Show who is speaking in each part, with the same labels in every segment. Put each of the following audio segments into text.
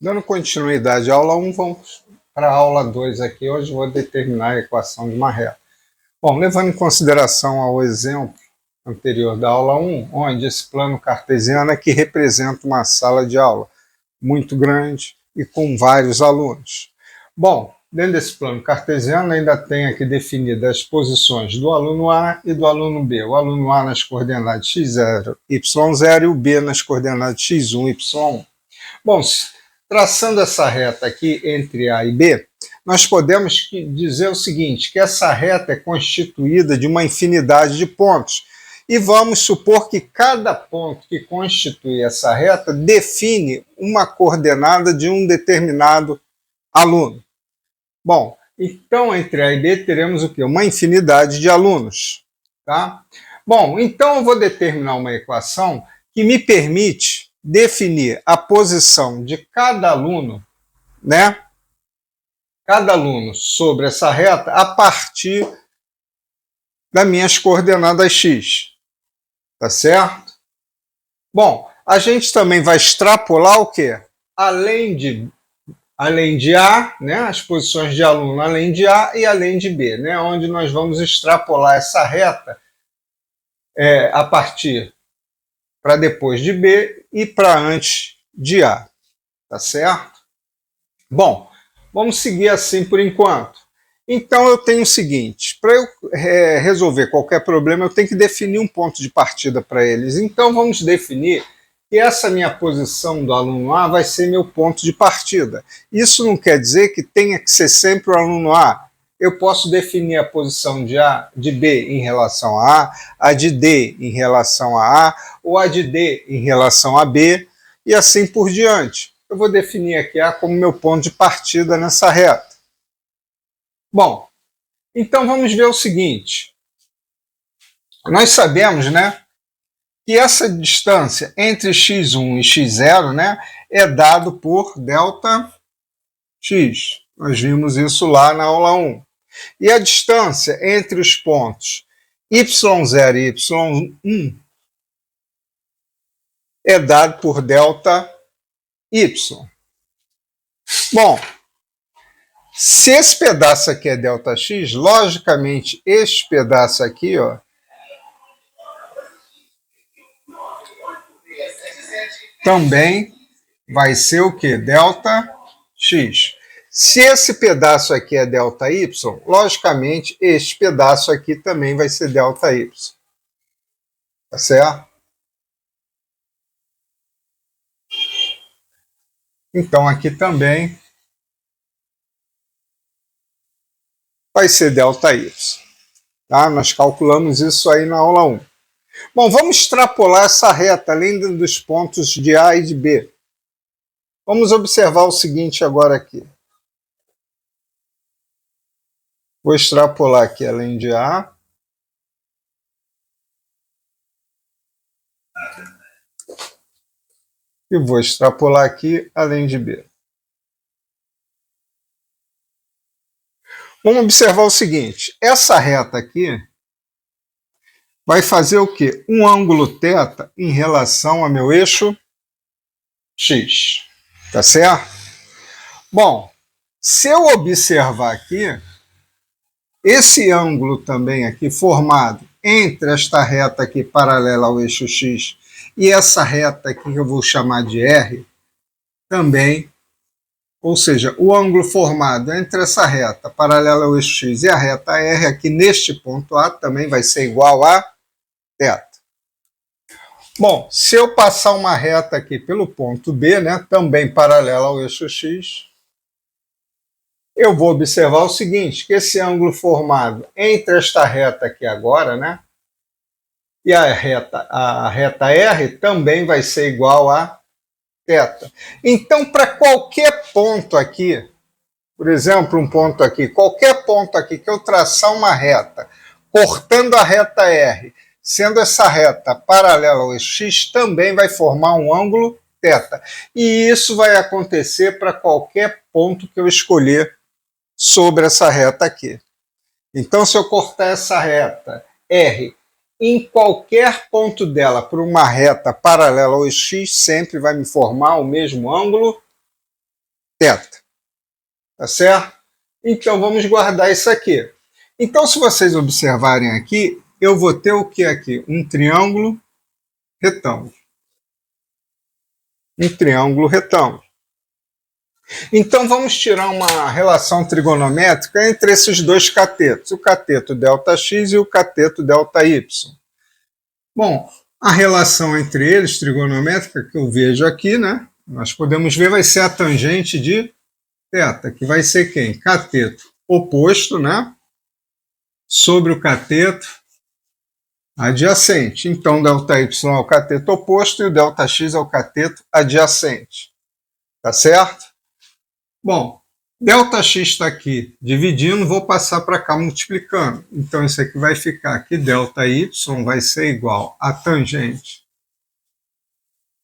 Speaker 1: Dando continuidade à aula 1, vamos para a aula 2 aqui. Hoje vou determinar a equação de uma reta. Bom, levando em consideração ao exemplo anterior da aula 1, onde esse plano cartesiano é que representa uma sala de aula muito grande e com vários alunos. Bom, dentro desse plano cartesiano ainda tem aqui definidas as posições do aluno A e do aluno B. O aluno A nas coordenadas x0, y0 e o B nas coordenadas x1, y1. Bom, traçando essa reta aqui entre A e B, nós podemos dizer o seguinte, que essa reta é constituída de uma infinidade de pontos. E vamos supor que cada ponto que constitui essa reta define uma coordenada de um determinado aluno. Bom, então entre A e B teremos o quê? Uma infinidade de alunos. Tá? Bom, então eu vou determinar uma equação que me permite definir a posição de cada aluno, né? Cada aluno sobre essa reta a partir das minhas coordenadas x. Tá certo? Bom, a gente também vai extrapolar o quê? Além de A, né, as posições de aluno além de A e além de B, né, onde nós vamos extrapolar essa reta a partir para depois de B e para antes de A. Tá certo? Bom, vamos seguir assim por enquanto. Então eu tenho o seguinte, para eu resolver qualquer problema, eu tenho que definir um ponto de partida para eles. Então vamos definir que essa minha posição do aluno A vai ser meu ponto de partida. Isso não quer dizer que tenha que ser sempre o aluno A. Eu posso definir a posição de B em relação a A de D em relação a A, ou a de D em relação a B, e assim por diante. Eu vou definir aqui A como meu ponto de partida nessa reta. Bom, então vamos ver o seguinte. Nós sabemos, né, que essa distância entre x1 e x0, né, é dado por delta x. Nós vimos isso lá na aula 1. E a distância entre os pontos y0 e y1 é dado por delta y. Bom, se esse pedaço aqui é delta x, logicamente este pedaço aqui, ó, também vai ser o que? Delta x. Se esse pedaço aqui é delta y, logicamente este pedaço aqui também vai ser delta y. Tá certo? Então aqui também vai ser delta y. Tá? Nós calculamos isso aí na aula 1. Bom, vamos extrapolar essa reta, além dos pontos de A e de B. Vamos observar o seguinte agora aqui. Vou extrapolar aqui além de A. E vou extrapolar aqui além de B. Vamos observar o seguinte. Essa reta aqui vai fazer o quê? Um ângulo θ em relação ao meu eixo x. Tá certo? Bom, se eu observar aqui, esse ângulo também aqui formado entre esta reta aqui paralela ao eixo x e essa reta aqui que eu vou chamar de R, também, ou seja, o ângulo formado entre essa reta paralela ao eixo x e a reta R aqui neste ponto A também vai ser igual a θ. Bom, se eu passar uma reta aqui pelo ponto B, né, também paralela ao eixo x, eu vou observar o seguinte, que esse ângulo formado entre esta reta aqui agora, né, e a reta R também vai ser igual a θ. Então, para qualquer ponto aqui, por exemplo, um ponto aqui, qualquer ponto aqui que eu traçar uma reta, cortando a reta R, sendo essa reta paralela ao eixo x, também vai formar um ângulo θ. E isso vai acontecer para qualquer ponto que eu escolher sobre essa reta aqui. Então, se eu cortar essa reta R em qualquer ponto dela por uma reta paralela ao eixo x, sempre vai me formar o mesmo ângulo θ. Tá certo? Então, vamos guardar isso aqui. Então, se vocês observarem aqui, eu vou ter o que aqui? Um triângulo retângulo. Um triângulo retângulo. Então, vamos tirar uma relação trigonométrica entre esses dois catetos, o cateto ΔX e o cateto ΔY. Bom, a relação entre eles, trigonométrica, que eu vejo aqui, né? Nós podemos ver, vai ser a tangente de θ, que vai ser quem? Cateto oposto, né? Sobre o cateto adjacente. Então, ΔY é o cateto oposto e o ΔX é o cateto adjacente. Tá certo? Bom, ΔX está aqui dividindo, vou passar para cá multiplicando. Então, isso aqui vai ficar que ΔY vai ser igual a tangente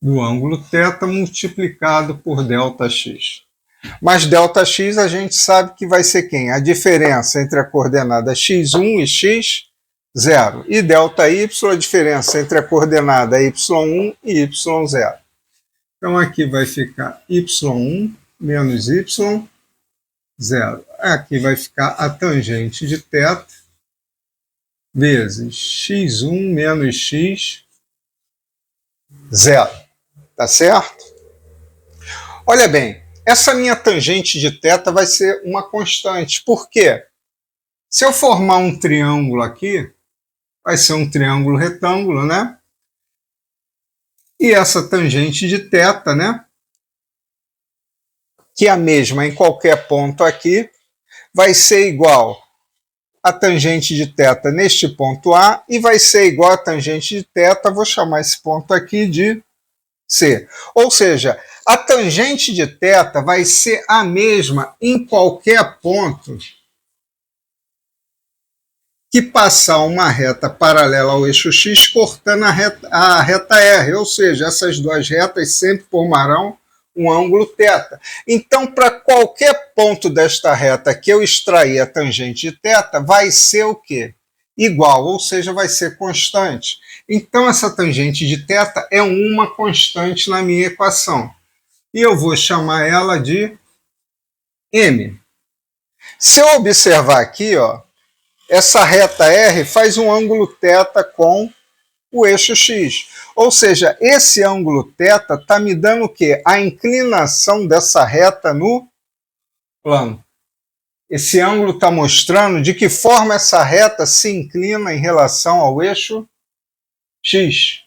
Speaker 1: do ângulo θ multiplicado por ΔX. Mas ΔX a gente sabe que vai ser quem? A diferença entre a coordenada x1 e x0. E ΔY, a diferença entre a coordenada y1 e y0. Então, aqui vai ficar y1 menos y0. Aqui vai ficar a tangente de θ vezes x1 menos x0. Tá certo? Olha bem, essa minha tangente de θ vai ser uma constante. Por quê? Se eu formar um triângulo aqui, vai ser um triângulo retângulo, né? E essa tangente de θ, né? Que é a mesma em qualquer ponto aqui, vai ser igual a tangente de θ neste ponto A e vai ser igual a tangente de θ, vou chamar esse ponto aqui de C. Ou seja, a tangente de θ vai ser a mesma em qualquer ponto que passar uma reta paralela ao eixo X cortando a reta R. Ou seja, essas duas retas sempre formarão um ângulo θ. Então, para qualquer ponto desta reta que eu extrair a tangente de θ, vai ser o quê? Igual, ou seja, vai ser constante. Então, essa tangente de θ é uma constante na minha equação. E eu vou chamar ela de M. Se eu observar aqui, ó, essa reta R faz um ângulo θ com o eixo X. Ou seja, esse ângulo θ está me dando o quê? A inclinação dessa reta no plano. Esse ângulo está mostrando de que forma essa reta se inclina em relação ao eixo X.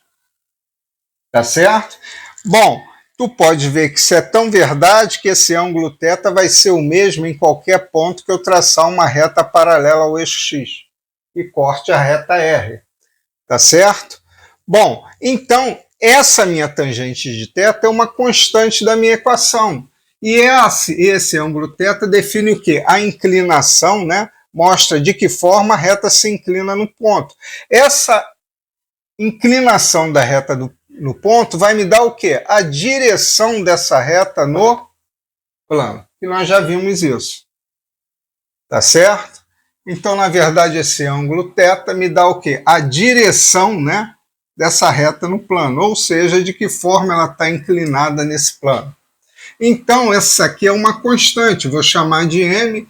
Speaker 1: Tá certo? Bom, tu pode ver que isso é tão verdade que esse ângulo θ vai ser o mesmo em qualquer ponto que eu traçar uma reta paralela ao eixo X e corte a reta R. Tá certo? Bom, então, essa minha tangente de θ é uma constante da minha equação. E esse ângulo θ define o quê? A inclinação, né? Mostra de que forma a reta se inclina no ponto. Essa inclinação da reta no ponto vai me dar o quê? A direção dessa reta no plano. E nós já vimos isso. Tá certo? Então, na verdade, esse ângulo θ me dá o quê? A direção, né, dessa reta no plano, ou seja, de que forma ela está inclinada nesse plano. Então, essa aqui é uma constante, vou chamar de M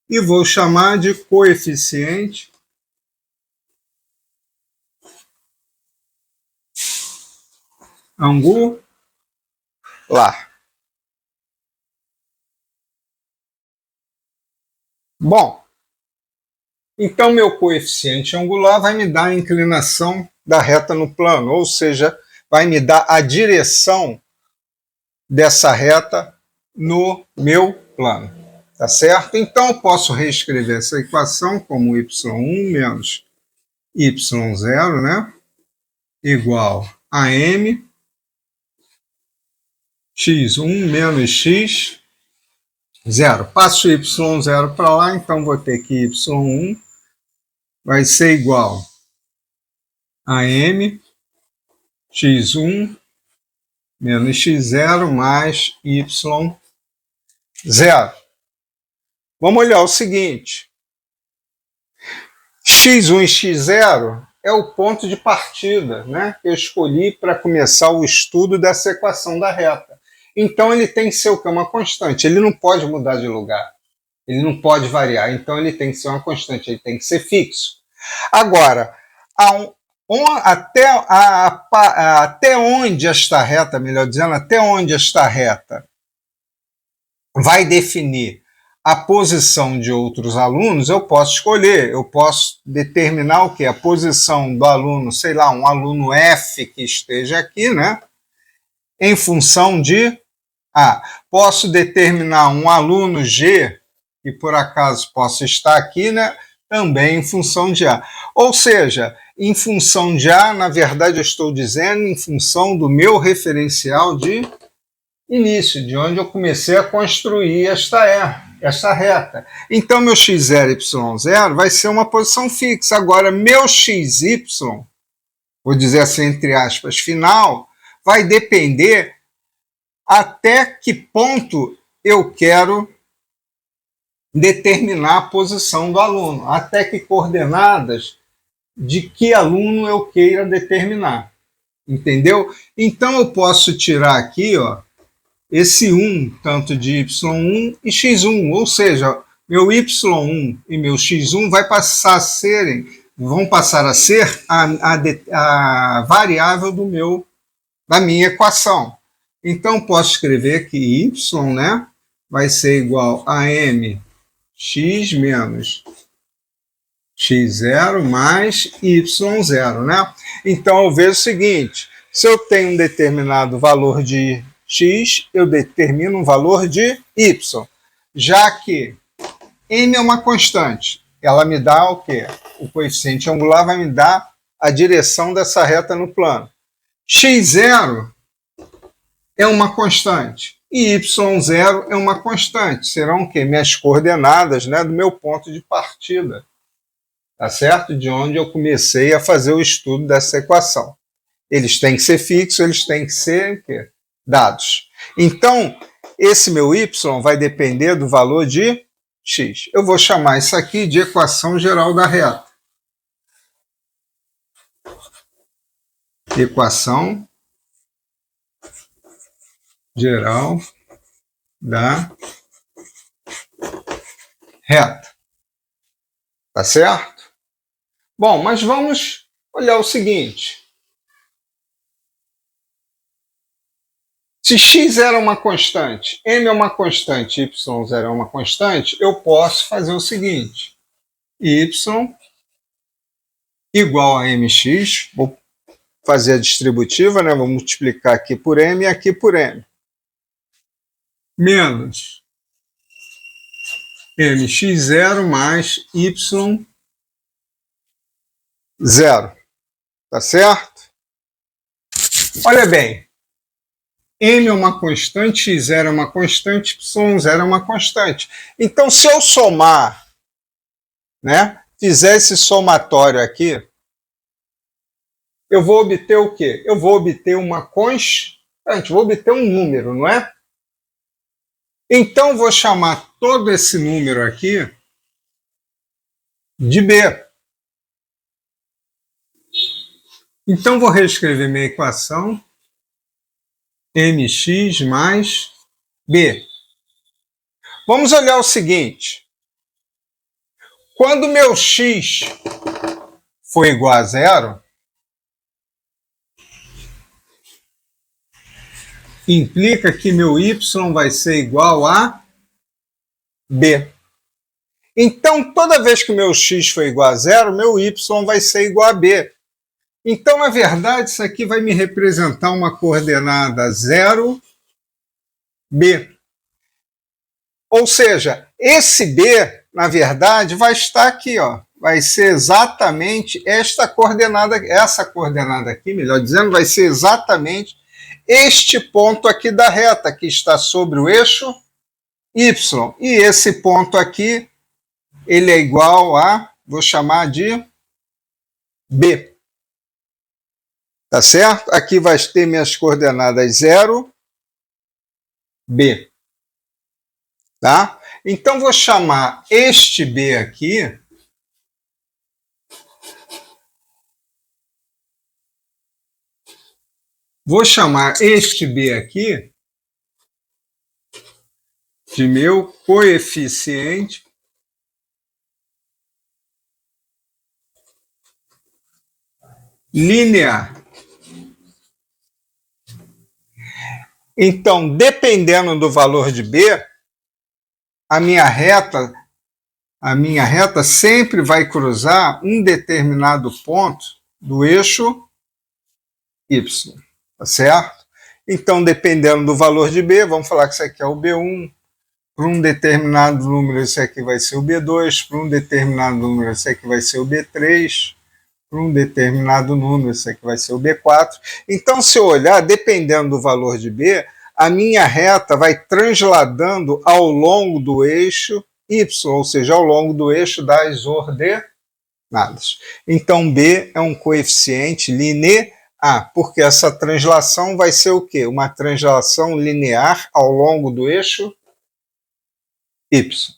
Speaker 1: e vou chamar de coeficiente angular. Bom, então meu coeficiente angular vai me dar a inclinação da reta no plano, ou seja, vai me dar a direção dessa reta no meu plano. Tá certo? Então eu posso reescrever essa equação como y1 menos y0, né? Igual a m x1 menos x0. Passo y0 para lá, então vou ter que y1 vai ser igual a m x1 menos x0 mais y0. Vamos olhar o seguinte. x1 e x0 é o ponto de partida, né, que eu escolhi para começar o estudo dessa equação da reta. Então ele tem que ser o que? Uma constante. Ele não pode mudar de lugar. Ele não pode variar. Então ele tem que ser uma constante, ele tem que ser fixo. Agora, até onde esta reta, melhor dizendo, até onde esta reta vai definir a posição de outros alunos, eu posso escolher, eu posso determinar o quê? A posição do aluno, sei lá, um aluno F que esteja aqui, né? Em função de A. Posso determinar um aluno G, que por acaso possa estar aqui, né? Também em função de A. Ou seja, em função de A, na verdade eu estou dizendo em função do meu referencial de início, de onde eu comecei a construir esta reta. Então, meu x0, y0 vai ser uma posição fixa. Agora, meu xy, vou dizer assim, entre aspas, final, vai depender até que ponto eu quero determinar a posição do aluno, até que coordenadas de que aluno eu queira determinar. Entendeu? Então, eu posso tirar aqui, ó, esse 1, tanto de y1 e x1, ou seja, meu y1 e meu x1 vão passar a ser a variável da minha equação. Então, posso escrever que y, né, vai ser igual a mx menos x0 mais y0, né? Então, eu vejo o seguinte, se eu tenho um determinado valor de x, eu determino um valor de y, já que m é uma constante, ela me dá o quê? O coeficiente angular vai me dar a direção dessa reta no plano. x0 é uma constante e y0 é uma constante. Serão o quê? Minhas coordenadas, né, do meu ponto de partida, tá certo? De onde eu comecei a fazer o estudo dessa equação. Eles têm que ser fixos, eles têm que ser o quê? Dados. Então, esse meu y vai depender do valor de x. Eu vou chamar isso aqui de equação geral da reta. Equação geral da reta. Tá certo? Bom, mas vamos olhar o seguinte. Se x era uma constante, m é uma constante, y0 é uma constante, eu posso fazer o seguinte. Y igual a mx, vou fazer a distributiva, né? Vou multiplicar aqui por m e aqui por m. Menos mx0 mais y0. Tá certo? Olha bem. M é uma constante, x0 é uma constante, y0 é uma constante. Então, se eu somar, né, fizer esse somatório aqui, eu vou obter o quê? Eu vou obter uma constante, vou obter um número, não é? Então, vou chamar todo esse número aqui de B. Então, vou reescrever minha equação. Mx mais B. Vamos olhar o seguinte. Quando meu x for igual a zero, implica que meu y vai ser igual a B. Então, toda vez que meu x for igual a zero, meu y vai ser igual a B. Então, na verdade, isso aqui vai me representar uma coordenada 0, B. Ou seja, esse B, na verdade, vai estar aqui, ó. Vai ser exatamente essa coordenada aqui, melhor dizendo, vai ser exatamente este ponto aqui da reta, que está sobre o eixo Y. E esse ponto aqui, ele é igual a, vou chamar de B. Tá certo? Aqui vai ter minhas coordenadas 0, B. Tá? Então, vou chamar este B aqui de meu coeficiente linear. Então, dependendo do valor de B, a minha reta sempre vai cruzar um determinado ponto do eixo Y, tá certo? Então, dependendo do valor de B, vamos falar que isso aqui é o B1, para um determinado número esse aqui vai ser o B2, para um determinado número esse aqui vai ser o B3, para um determinado número esse aqui vai ser o B4. Então, se eu olhar, dependendo do valor de B, a minha reta vai transladando ao longo do eixo Y, ou seja, ao longo do eixo das ordenadas. Então, B é um coeficiente linear, porque essa translação vai ser o quê? Uma translação linear ao longo do eixo Y.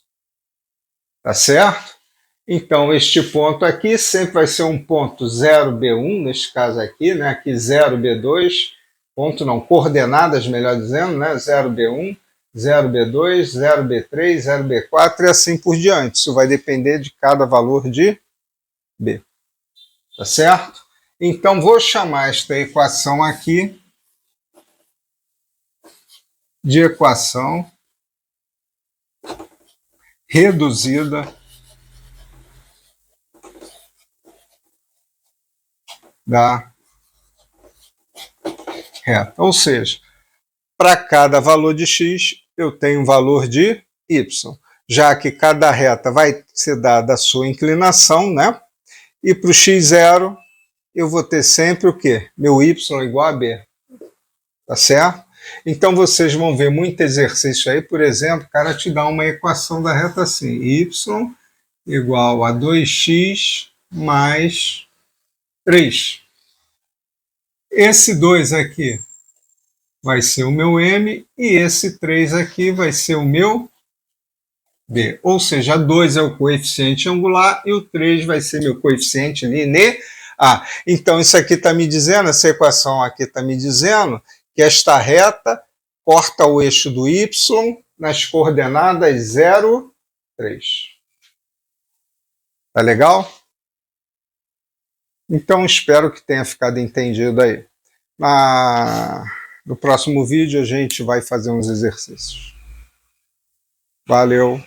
Speaker 1: Tá certo? Então, este ponto aqui sempre vai ser um ponto 0B1, neste caso aqui, né? Aqui 0B2, ponto não, coordenadas, melhor dizendo, né? 0B1, 0B2, 0B3, 0B4 e assim por diante. Isso vai depender de cada valor de B. Tá certo? Então, vou chamar esta equação aqui de equação reduzida da reta. Ou seja, para cada valor de x, eu tenho um valor de y, já que cada reta vai ser dada a sua inclinação, né? E para o x0, eu vou ter sempre o quê? Meu y igual a b. Tá certo? Então, vocês vão ver muito exercício aí, por exemplo, o cara te dá uma equação da reta assim, y igual a 2x mais 3. Esse 2 aqui vai ser o meu M e esse 3 aqui vai ser o meu B. Ou seja, 2 é o coeficiente angular e o 3 vai ser meu coeficiente linear. Então isso aqui está me dizendo, essa equação aqui está me dizendo que esta reta corta o eixo do Y nas coordenadas 0, 3. Tá legal? Então, espero que tenha ficado entendido aí. No próximo vídeo, a gente vai fazer uns exercícios. Valeu!